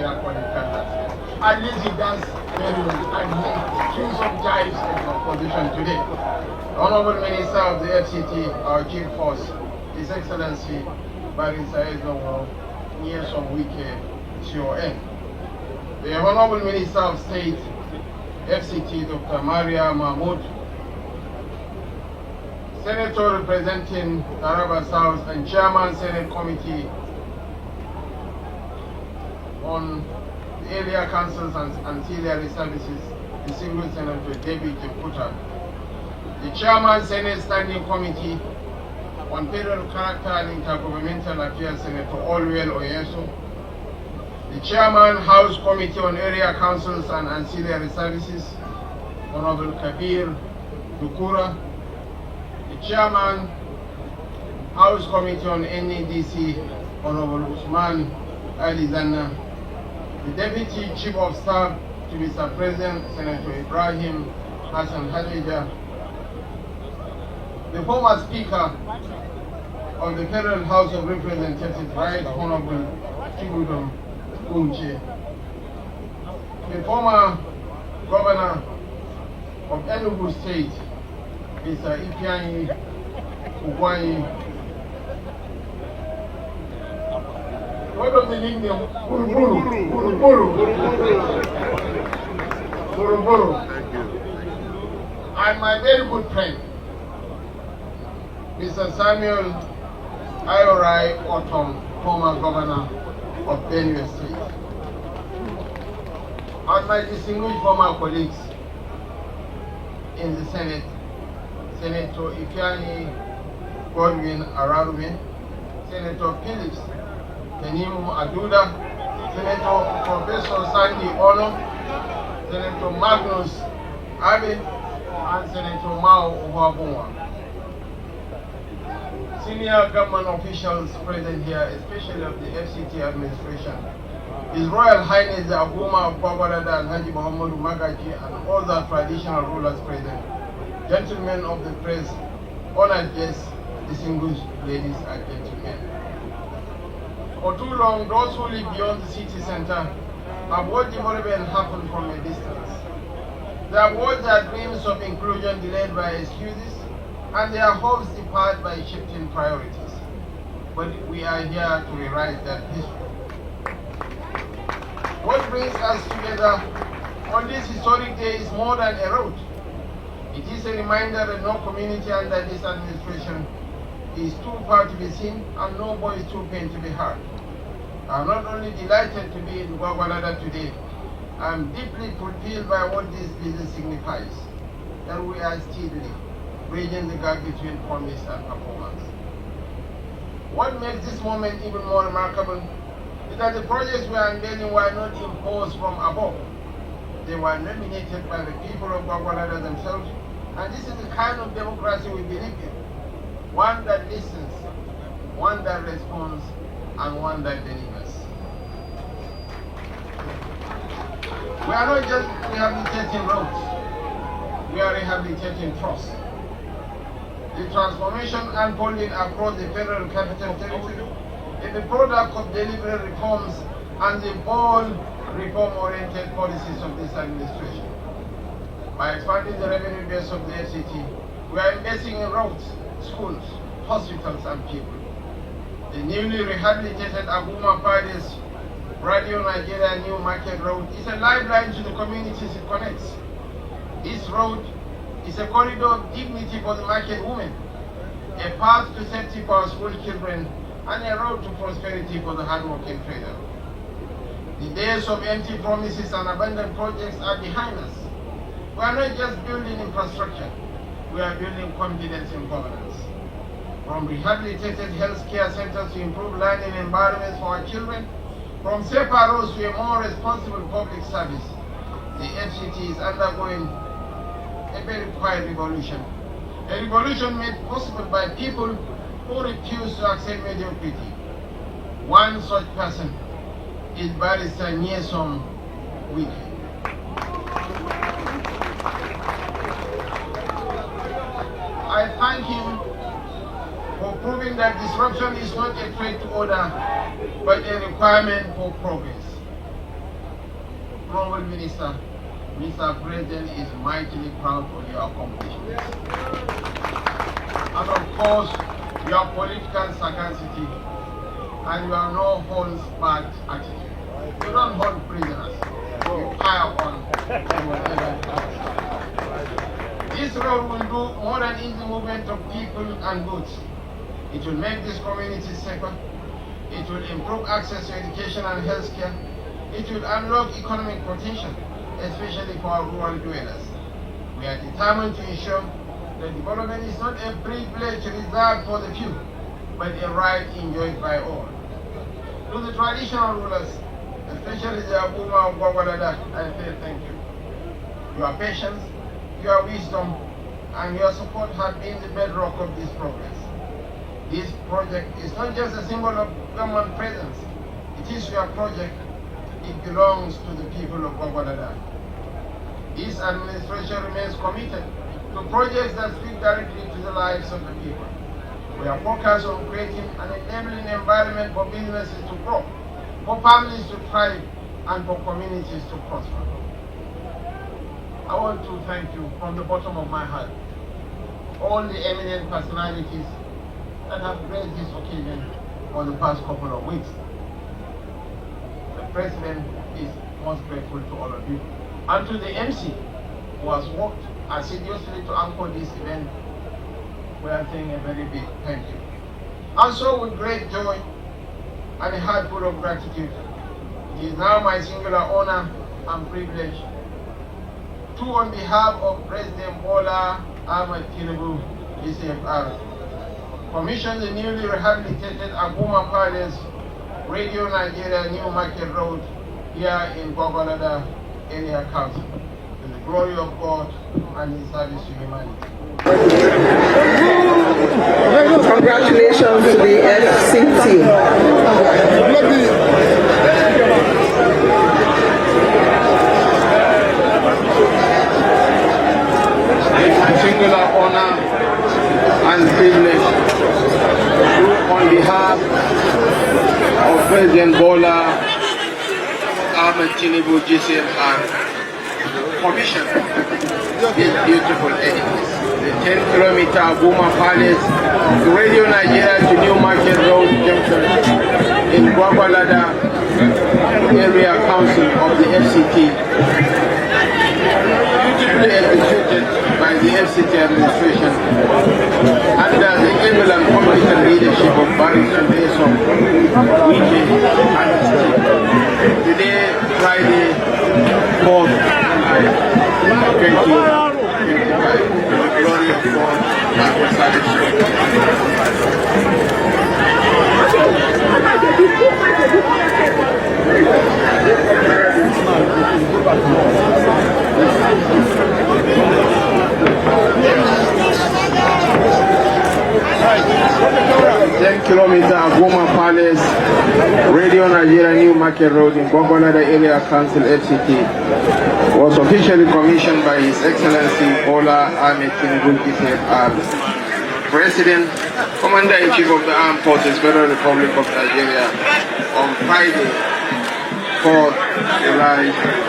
miracle in Canada. At least he does very well, and he shows some ties in the opposition today. Honorable Minister of the FCT, our chief force, His Excellency Barrister Ezno Nyesom-Wike, CON. The Honorable Minister of State, FCT, Dr. Maria Mahmoud, Senator representing Taraba South and Chairman Senate Committee on the Area Councils and Ancillary Services, distinguished Senator David Jekuta, the Chairman Senate Standing Committee on Federal Character and Intergovernmental Affairs, Senator Olwell Oyeso, the Chairman House Committee on Area Councils and Ancillary Services, Honorable Kabir Dukura, the Chairman House Committee on NEDC, Honorable Usman Ali Zanna, the Deputy Chief of Staff to Mr. President, Senator Ibrahim Hassan Hadija, the former Speaker of the Federal House of Representatives, Right Honorable Chibudom Umche, the former Governor of Enugu State, Mr. Ifeanyi Ugwanyi. What was the nickname? Buruburu. Thank you. And my very good friend, Mr. Samuel Ayorai Otom, former governor of Benue State. And my distinguished former colleagues in the Senate, Senator Ifeanyi Godwin Ararume, Senator Phillips Tenimu Aduda, Senator Professor Sandy Ono, Senator Magnus Abe, and Senator Mao Uwabunwa. Senior government officials present here, especially of the FCT administration, His Royal Highness the Aguma of Gwagwalada Alhaji Muhammadu Magaji, and all the traditional rulers present, gentlemen of the press, honored guests, distinguished ladies and gentlemen. For too long, those who live beyond the city center have watched development happen from a distance. They have watched their dreams of inclusion delayed by excuses, and their hopes depart by shifting priorities. But we are here to rewrite that history. What brings us together on this historic day is more than a road. It is a reminder that no community under this administration is too far to be seen, and no boy is too pain to be heard. I am not only delighted to be in Gwagwalada today, I am deeply fulfilled by what this visit signifies, that we are steadily bridging the gap between promise and performance. What makes this moment even more remarkable is that the projects we are unveiling were not imposed from above. They were nominated by the people of Gwagwalada themselves, and this is the kind of democracy we believe in. One that listens, one that responds, and one that delivers. We are not just rehabilitating roads, we are rehabilitating trust. The transformation unfolding across the Federal Capital Territory is the product of deliberate reforms and the bold reform-oriented policies of this administration. By expanding the revenue base of the FCT, we are investing in roads, schools, hospitals, and people. The newly rehabilitated Aguma Palace Radio Nigeria New Market Road is a lifeline to the communities it connects. This road is a corridor of dignity for the market women, a path to safety for our school children, and a road to prosperity for the hardworking trader. The days of empty promises and abandoned projects are behind us. We are not just building infrastructure, we are building confidence in governance. From rehabilitated healthcare centers to improve learning environments for our children, from safer roads to a more responsible public service, the FCT is undergoing a very quiet revolution. A revolution made possible by people who refuse to accept mediocrity. One such person is Barrister Nyesom-Wike. I thank him for proving that disruption is not a threat to order, but a requirement for progress. Honorable Minister, Mr. President is mightily proud of your accomplishments. And of course, your political sagacity and your no holds barred attitude. You don't hold prisoners. You fire on This road will do more than easy movement of people and goods. It will make this community safer. It will improve access to education and healthcare. It will unlock economic potential, especially for our rural dwellers. We are determined to ensure that development is not a privilege reserved for the few, but a right enjoyed by all. To the traditional rulers, especially the Abuma of Gwagwalada, I say thank you. Your patience, your wisdom, and your support have been the bedrock of this progress. This project is not just a symbol of government presence. It is your project. It belongs to the people of Gwagwalada. This administration remains committed to projects that speak directly to the lives of the people. We are focused on creating an enabling environment for businesses to grow, for families to thrive, and for communities to prosper. I want to thank you from the bottom of my heart, all the eminent personalities that have graced this occasion for the past couple of weeks. The President is most grateful to all of you. And to the MC, who has worked assiduously to anchor this event, we are saying a very big thank you. And so with great joy and a heart full of gratitude, it is now my singular honor and privilege to, on behalf of President Bola Ahmed Tinubu, GCFR, commission the newly rehabilitated Aguma Palace, Radio Nigeria New Market Road here in Gwagwalada Area Council, to the glory of God and in service to humanity. Congratulations to the FCT. It's my singular honor and privilege to, on behalf of President Bola Ahmed Tinubu GCFR, commission this beautiful edifice. The 10-kilometer Aguma Palace, the Radio Nigeria to New Market Road Junction in Gwagwalada Area Council of the FCT. Beautifully executed by the FCT administration under the able and competent leadership of Barrister Nyesom Wike and today, Friday, 4th July 2025, to the glory of God and kilometer Aguma Palace, Radio Nigeria New Market Road in Gwagwalada Area Council FCT was officially commissioned by His Excellency Bola Ahmed Tinubu GCFR, President, Commander-in-Chief of the Armed Forces, Federal Republic of Nigeria, on Friday, 4th July